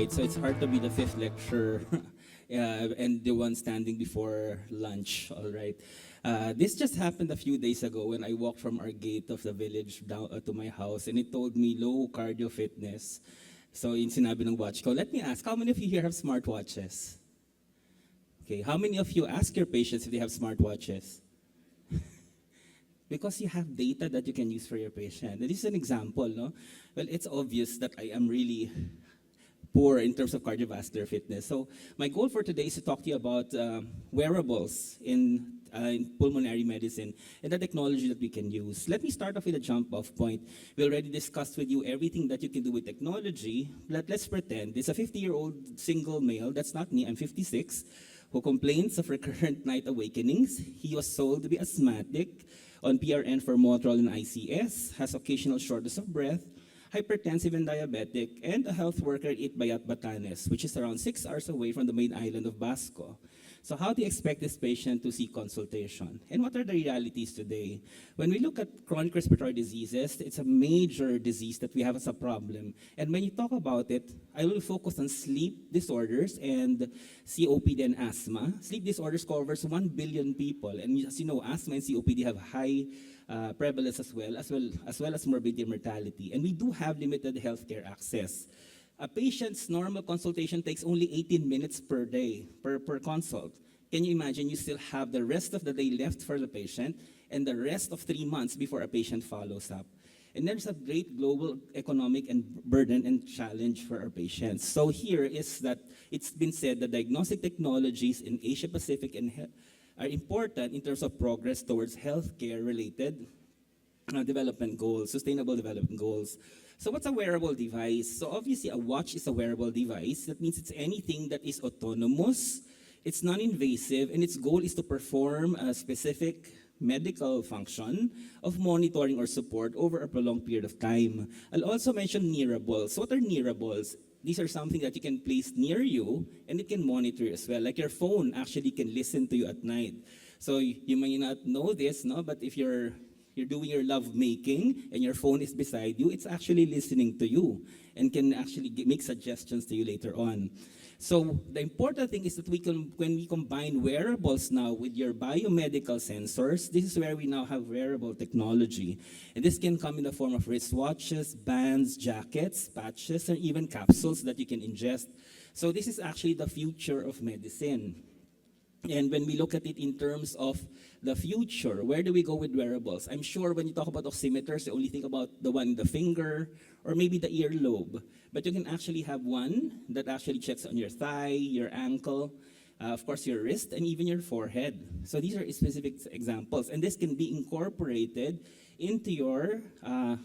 right? So it's hard to be the fifth lecturer and the one standing before lunch, all right? This just happened a few days ago when I walked from our gate of the village down to my house, and it told me low cardio fitness. So yung sinabi ng watch ko, let me ask, how many of you here have smartwatches? Okay, how many of you ask your patients if they have smartwatches? Because you have data that you can use for your patient. And this is an example, no? Well, it's obvious that I am really poor in terms of cardiovascular fitness. So my goal for today is to talk to you about wearables in pulmonary medicine and the technology that we can use. Let me start off with a jump-off point. We already discussed with you everything that you can do with technology, but let's pretend it's a 50-year-old single male, that's not me, I'm 56, who complains of recurrent night awakenings. He was sold to be asthmatic, on PRN for Motrol and ICS, has occasional shortness of breath, hypertensive and diabetic, and a health worker at Itbayat, Batanes, which is around 6 hours away from the main island of Basco. So how do you expect this patient to seek consultation? And what are the realities today? When we look at chronic respiratory diseases, it's a major disease that we have as a problem. And when you talk about it, I will focus on sleep disorders and COPD and asthma. Sleep disorders covers 1 billion people. And as you know, asthma and COPD have high prevalence as well as morbidity and mortality. And we do have limited healthcare access. A patient's normal consultation takes only 18 minutes per day, per consult. Can you imagine you still have the rest of the day left for the patient and the rest of 3 months before a patient follows up? And there's a great global economic and burden and challenge for our patients. So here is that it's been said that diagnostic technologies in Asia Pacific and are important in terms of progress towards healthcare-related development goals, sustainable development goals. So what's a wearable device? So obviously a watch is a wearable device. That means it's anything that is autonomous, it's non-invasive, and its goal is to perform a specific medical function of monitoring or support over a prolonged period of time. I'll also mention nearables. What are nearables? These are something that you can place near you and it can monitor you as well. Like your phone actually can listen to you at night. So you may not know this, no? But if you're doing your love making and your phone is beside you, it's actually listening to you and can actually make suggestions to you later on. So the important thing is that when we combine wearables now with your biomedical sensors, this is where we now have wearable technology. And this can come in the form of wristwatches, bands, jackets, patches, or even capsules that you can ingest. So this is actually the future of medicine. And when we look at it in terms of the future, where do we go with wearables? I'm sure when you talk about oximeters, you only think about the one in the finger or maybe the earlobe. But you can actually have one that actually checks on your thigh, your ankle, of course your wrist, and even your forehead. So these are specific examples. And this can be incorporated into your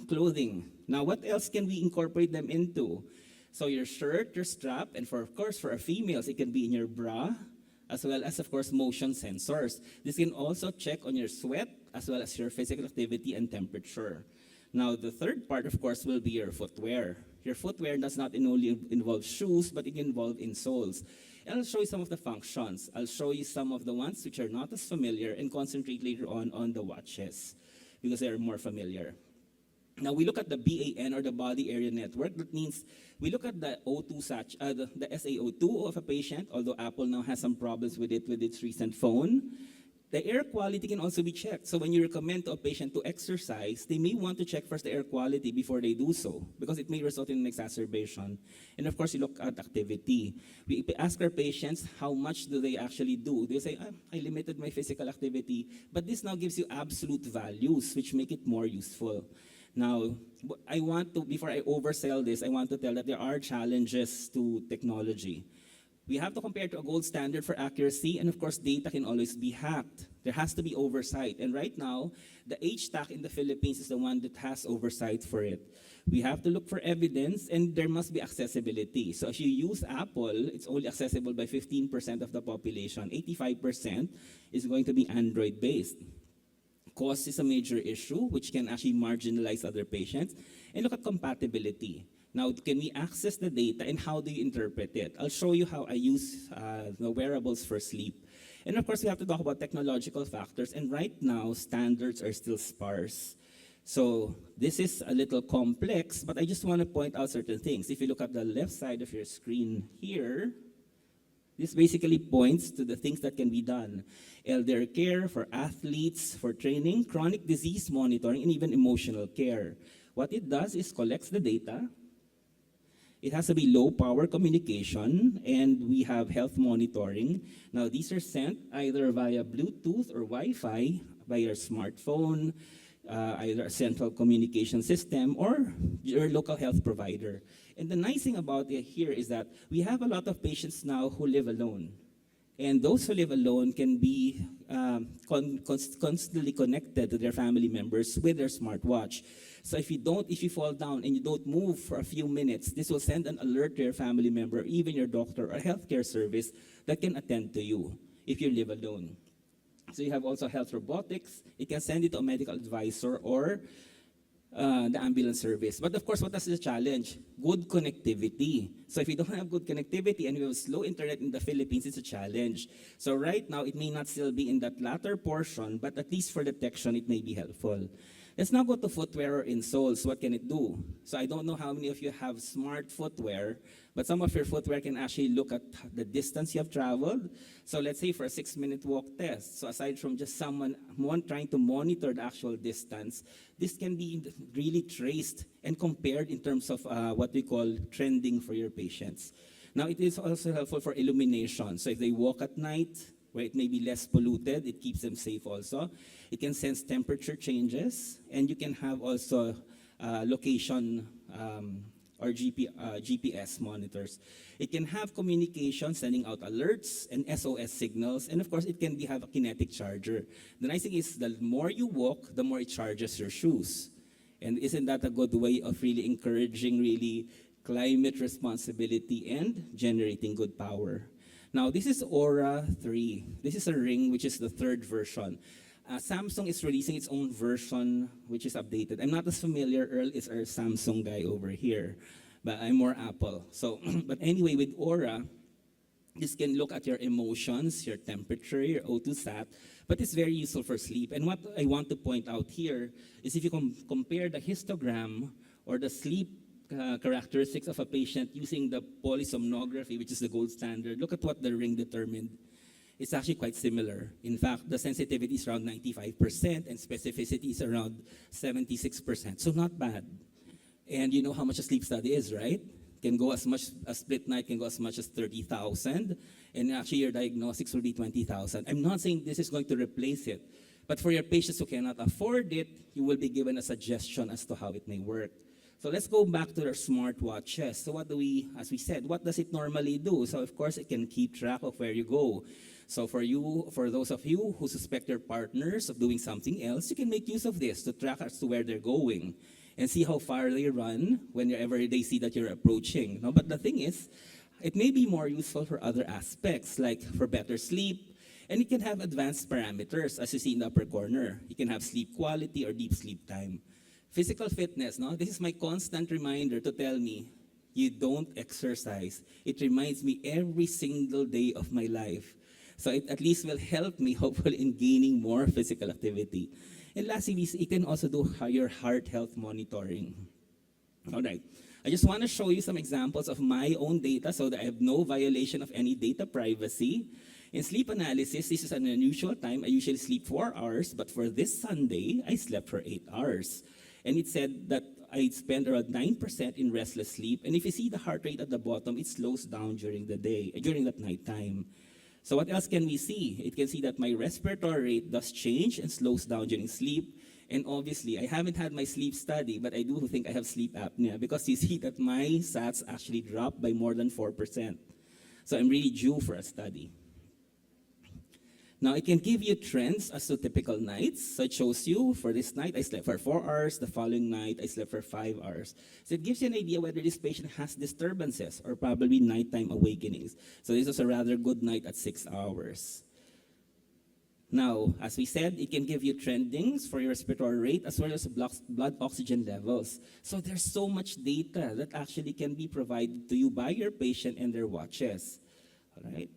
clothing. Now, what else can we incorporate them into? So your shirt, your strap, and of course, for our females, it can be in your bra, as well as, of course, motion sensors. This can also check on your sweat, as well as your physical activity and temperature. Now, the third part, of course, will be your footwear. Your footwear does not only involve shoes, but it can involve insoles. And I'll show you some of the functions. I'll show you some of the ones which are not as familiar and concentrate later on the watches, because they are more familiar. Now, we look at the BAN, or the body area network. That means we look at the O2 the SaO2 of a patient, although Apple now has some problems with it with its recent phone. The air quality can also be checked. So when you recommend to a patient to exercise, they may want to check first the air quality before they do so, because it may result in an exacerbation. And of course, you look at activity. We ask our patients how much do they actually do. They say, I limited my physical activity. But this now gives you absolute values, which make it more useful. Now, before I oversell this, I want to tell that there are challenges to technology. We have to compare to a gold standard for accuracy, and of course, data can always be hacked. There has to be oversight, and right now, the HTAC in the Philippines is the one that has oversight for it. We have to look for evidence, and there must be accessibility. So if you use Apple, it's only accessible by 15% of the population. 85% is going to be Android-based. Cost is a major issue, which can actually marginalize other patients. And look at compatibility. Now, can we access the data, and how do you interpret it? I'll show you how I use the wearables for sleep. And of course, we have to talk about technological factors. And right now, standards are still sparse. So this is a little complex, but I just want to point out certain things. If you look at the left side of your screen here, this basically points to the things that can be done. Elder care for athletes, for training, chronic disease monitoring, and even emotional care. What it does is collects the data. It has to be low power communication, and we have health monitoring. Now these are sent either via Bluetooth or Wi-Fi by your smartphone, either a central communication system or your local health provider. And the nice thing about it here is that we have a lot of patients now who live alone. And those who live alone can be constantly connected to their family members with their smartwatch. So if you fall down and you don't move for a few minutes, this will send an alert to your family member, even your doctor or healthcare service that can attend to you if you live alone. So you have also health robotics. It can send it to a medical advisor or the ambulance service. But of course, what is the challenge? Good connectivity. So if you don't have good connectivity and you have slow internet in the Philippines, it's a challenge. So right now, it may not still be in that latter portion, but at least for detection, it may be helpful. Let's now go to footwear or insoles. What can it do? So I don't know how many of you have smart footwear, but some of your footwear can actually look at the distance you have traveled. So let's say for a 6-minute walk test. So aside from just someone trying to monitor the actual distance, this can be really traced and compared in terms of what we call trending for your patients. Now it is also helpful for illumination. So if they walk at night, where it may be less polluted, it keeps them safe also. It can sense temperature changes, and you can have also location or GPS monitors. It can have communication, sending out alerts and SOS signals, and of course it can have a kinetic charger. The nice thing is the more you walk, the more it charges your shoes. And isn't that a good way of really encouraging really climate responsibility and generating good power? Now, this is Aura 3. This is a ring which is the third version. Samsung is releasing its own version which is updated. I'm not as familiar. Earl is our Samsung guy over here, but I'm more Apple. So, but anyway, with Aura, this can look at your emotions, your temperature, your O2 sat, but it's very useful for sleep. And what I want to point out here is if you compare the histogram or the sleep characteristics of a patient using the polysomnography, which is the gold standard, look at what the ring determined. It's actually quite similar. In fact, the sensitivity is around 95% and specificity is around 76%. So not bad. And you know how much a sleep study is, right? Can go as much, a split night can go as much as 30,000. And actually your diagnostics will be 20,000. I'm not saying this is going to replace it. But for your patients who cannot afford it, you will be given a suggestion as to how it may work. So let's go back to our smartwatches. So what do we, as we said, what does it normally do? So of course, it can keep track of where you go. So for those of you who suspect your partners of doing something else, you can make use of this to track as to where they're going and see how far they run whenever they see that you're approaching. No, but the thing is, it may be more useful for other aspects, like for better sleep, and it can have advanced parameters, as you see in the upper corner. You can have sleep quality or deep sleep time. Physical fitness, no? This is my constant reminder to tell me, you don't exercise. It reminds me every single day of my life. So it at least will help me, hopefully, in gaining more physical activity. And lastly, it can also do your heart health monitoring. All right. I just want to show you some examples of my own data so that I have no violation of any data privacy. In sleep analysis, this is an unusual time. I usually sleep 4 hours, but for this Sunday, I slept for 8 hours. And it said that I spend around 9% in restless sleep. And if you see the heart rate at the bottom, it slows down during the day, during that night time. So what else can we see? It can see that my respiratory rate does change and slows down during sleep. And obviously, I haven't had my sleep study, but I do think I have sleep apnea because you see that my SATs actually dropped by more than 4%. So I'm really due for a study. Now, it can give you trends as to typical nights. So it shows you, for this night, I slept for 4 hours. The following night, I slept for 5 hours. So it gives you an idea whether this patient has disturbances or probably nighttime awakenings. So this was a rather good night at 6 hours. Now, as we said, it can give you trendings for your respiratory rate as well as blood oxygen levels. So there's so much data that actually can be provided to you by your patient and their watches. All right?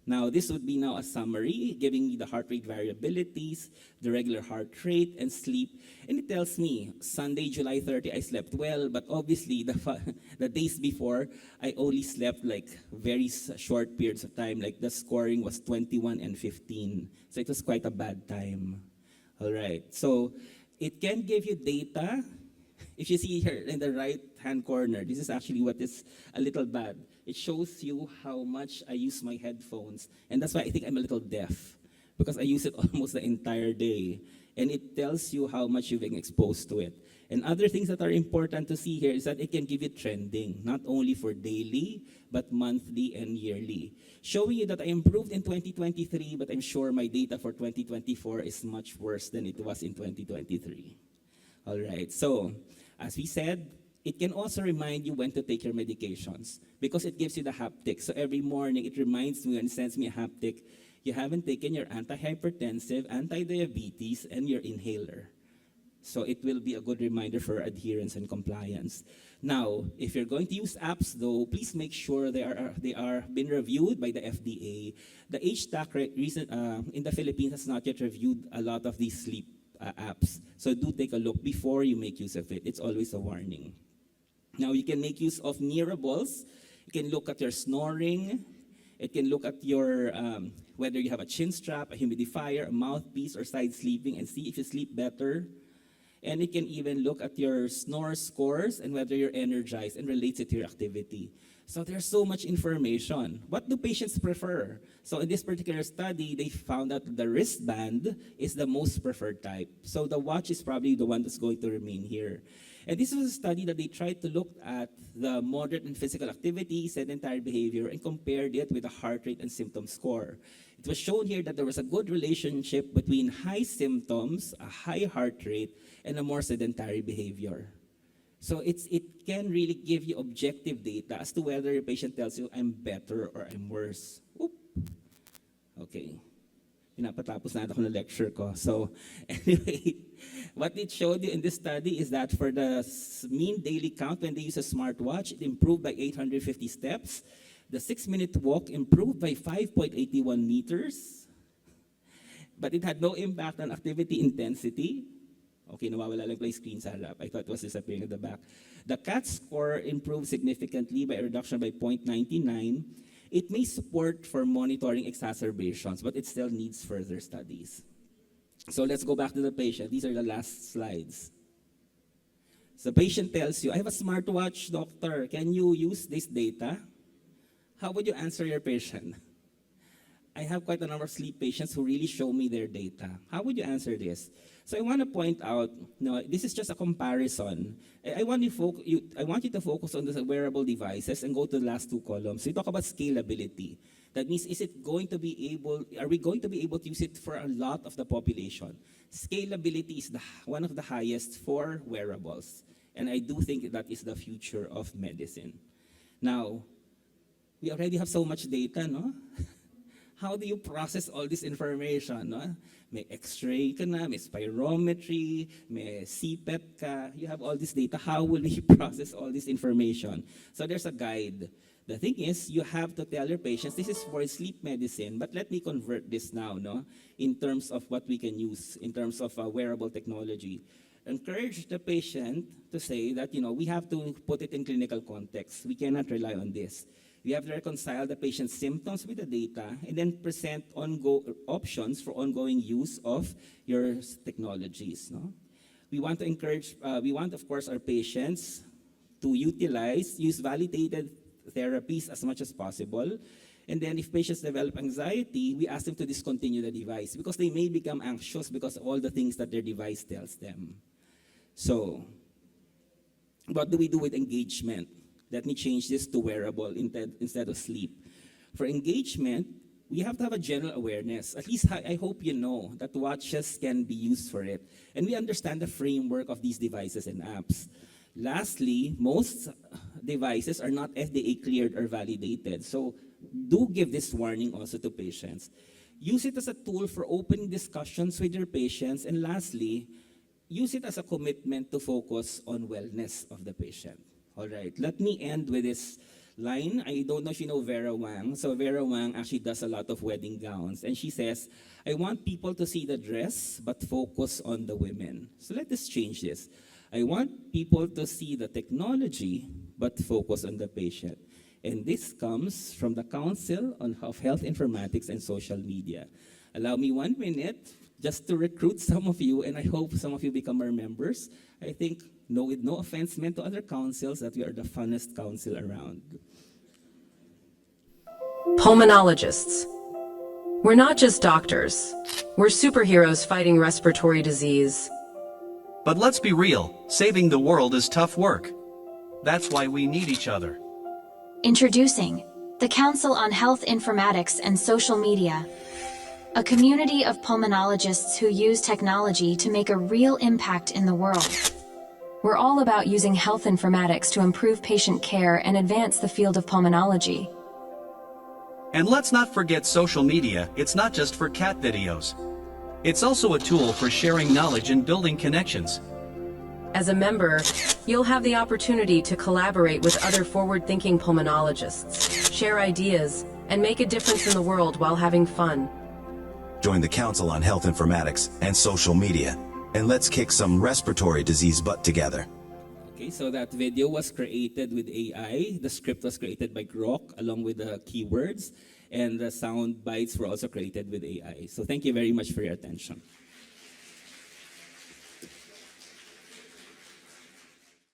Now, this would be now a summary, giving me the heart rate variabilities, the regular heart rate, and sleep. And it tells me, Sunday, July 30, I slept well, but obviously the days before, I only slept like very short periods of time. Like the scoring was 21 and 15. So it was quite a bad time. All right, so it can give you data. If you see here in the right-hand corner, this is actually what is a little bad. It shows you how much I use my headphones. And that's why I think I'm a little deaf, because I use it almost the entire day. And it tells you how much you've been exposed to it. And other things that are important to see here is that it can give you trending, not only for daily, but monthly and yearly. Showing you that I improved in 2023, but I'm sure my data for 2024 is much worse than it was in 2023. All right, so as we said, it can also remind you when to take your medications because it gives you the haptic. So every morning it reminds me and sends me a haptic, you haven't taken your antihypertensive, anti-diabetes, and your inhaler. So it will be a good reminder for adherence and compliance. Now, if you're going to use apps though, please make sure they are been reviewed by the FDA. The HTAC in the Philippines has not yet reviewed a lot of these sleep apps. So do take a look before you make use of it. It's always a warning. Now you can make use of nearables. You can look at your snoring. It can look at your, whether you have a chin strap, a humidifier, a mouthpiece, or side sleeping and see if you sleep better. And it can even look at your snore scores and whether you're energized and relates it to your activity. So there's so much information. What do patients prefer? So in this particular study, they found out the wristband is the most preferred type. So the watch is probably the one that's going to remain here. And this was a study that they tried to look at the moderate and physical activity, sedentary behavior, and compared it with the heart rate and symptom score. It was shown here that there was a good relationship between high symptoms, a high heart rate, and a more sedentary behavior. So it can really give you objective data as to whether your patient tells you, I'm better or I'm worse. Oop. Okay. Pinapatapos na ako ng lecture ko. So anyway, what it showed you in this study is that for the mean daily count when they use a smartwatch, it improved by 850 steps. The 6-minute walk improved by 5.81 meters. But it had no impact on activity intensity. Okay, nawawala lang play screen sa harap. I thought it was disappearing at the back. The CAT score improved significantly by a reduction by 0.99. It may support for monitoring exacerbations, but it still needs further studies. So let's go back to the patient. These are the last slides. So the patient tells you, I have a smartwatch, doctor. Can you use this data? How would you answer your patient? I have quite a number of sleep patients who really show me their data. How would you answer this? So I want to point out, no, this is just a comparison. I want you to focus on the wearable devices and go to the last two columns. So you talk about scalability. That means, are we going to be able to use it for a lot of the population? Scalability is one of the highest for wearables. And I do think that is the future of medicine. Now, we already have so much data, no? How do you process all this information? No? May X-ray ka na, may spirometry, may CPET ka. You have all this data. How will we process all this information? So there's a guide. The thing is, you have to tell your patients, this is for sleep medicine, but let me convert this now, no? In terms of what we can use, in terms of wearable technology. Encourage the patient to say that, we have to put it in clinical context. We cannot rely on this. We have to reconcile the patient's symptoms with the data and then present options for ongoing use of your technologies. No? We want to encourage, of course, our patients to use validated therapies as much as possible. And then if patients develop anxiety, we ask them to discontinue the device because they may become anxious because of all the things that their device tells them. So, what do we do with engagement? Let me change this to wearable instead of sleep. For engagement, we have to have a general awareness. At least I hope you know that watches can be used for it. And we understand the framework of these devices and apps. Lastly, most devices are not FDA cleared or validated. So do give this warning also to patients. Use it as a tool for opening discussions with your patients. And lastly, use it as a commitment to focus on wellness of the patient. All right, let me end with this line. I don't know if you know Vera Wang. So Vera Wang actually does a lot of wedding gowns. And she says, I want people to see the dress, but focus on the women. So let us change this. I want people to see the technology, but focus on the patient. And this comes from the Council on Health Informatics and Social Media. Allow me 1 minute just to recruit some of you, and I hope some of you become our members. I think, with no offense meant to other councils, that we are the funnest council around. Pulmonologists. We're not just doctors. We're superheroes fighting respiratory disease. But let's be real, saving the world is tough work. That's why we need each other. Introducing the Council on Health Informatics and Social Media, a community of pulmonologists who use technology to make a real impact in the world. We're all about using health informatics to improve patient care and advance the field of pulmonology. And let's not forget social media. It's not just for cat videos. It's also a tool for sharing knowledge and building connections. As a member, you'll have the opportunity to collaborate with other forward-thinking pulmonologists, share ideas, and make a difference in the world while having fun. Join the Council on Health Informatics and Social Media, and let's kick some respiratory disease butt together. Okay, so that video was created with AI. The script was created by Grok along with the keywords, and the sound bites were also created with AI. So thank you very much for your attention.